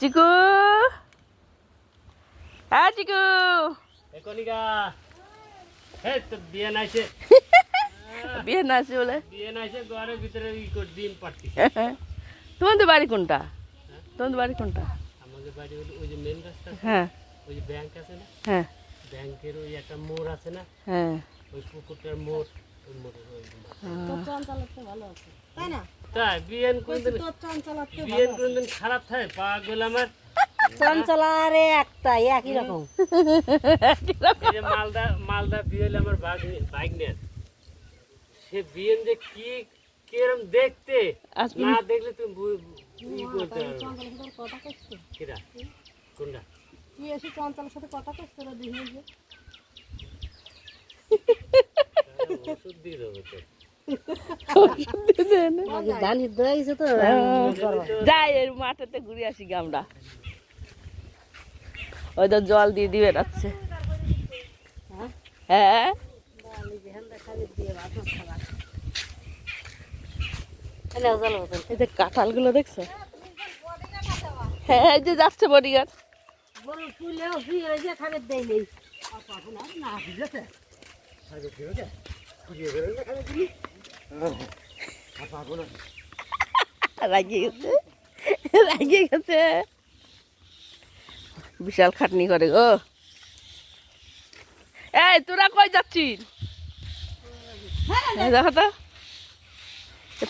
চিকু হ্যাঁ চিকু একনিকা হে তো বিয়ে নাইছে বিয়ে না আছে বলে বিয়ে নাইছে ঘরের ভিতরে ই করে ডিম পাড়তি তোমাদের বাড়ি কোনটা তোমাদের বাড়ি কোনটা আমাদের বাড়ি হলো ওই যে মেন রাস্তা হ্যাঁ ওই যে ব্যাংক আছে না হ্যাঁ ব্যাংকের ওই একটা মোড় আছে না হ্যাঁ ওই পুকুরটার মোড় ওই মোড়ের ওই তাই না তাই বিয়েন কোনদিন তোর চঞ্চলাতে বিয়েন কোনদিন খারাপ থাকে পাগল আমার চঞ্চলারে একটা একই রকম এই যে মালদা বিয়ে হলে আমার বাইক নেন সে বিয়েন যে কি কিরম দেখতে না দেখলে তুমি ই করতে পারবে কথা কইছিস কিরা কোনটা তুই এসে চঞ্চলের সাথে কথা কইছিস তোরা দেখে যে ওষুধ দিয়ে দেবো তো জানি দইছে তো যাই এর মাঠেতে ঘুরে আসি গে আমরা ওই তো জল দিয়ে দিবে রাখছে হ্যাঁ এই যে কাঁঠালগুলো দেখছো হ্যাঁ এই যে যাচ্ছে বডিগার্ড রাগিয়ে গেছে রাগিয়ে গেছে বিশাল খাটনি করে গো এই তোরা কই যাচ্ছিস দেখো তো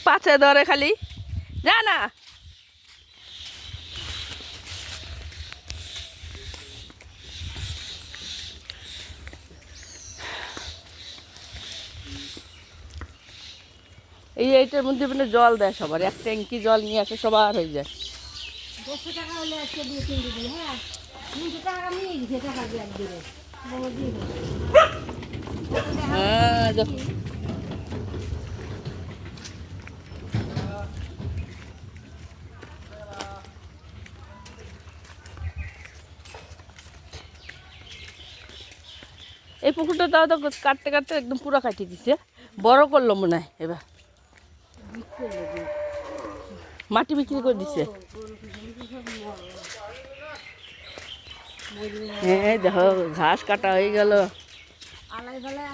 পাছে ধরে খালি যা না এইটার মধ্যে মানে জল দেয় সবার এক ট্যাঙ্কি জল নিয়ে আসে সবার হয়ে যায় 200 টাকা হলে আজকে দিয়ে কিনে দিবি হ্যাঁ 300 টাকা নিয়ে গেছে টাকা দিয়ে দিবে বলে দিবে হ্যাঁ এই পুকুরটা তাও তো কাটতে কাটতে একদম পুরো কাটিয়ে দিছে বড় করলো মনে হয় এবার মাটি বিক্রি করে দিছে হ্যাঁ দেখো ঘাস কাটা হয়ে গেল আলাই বেলায়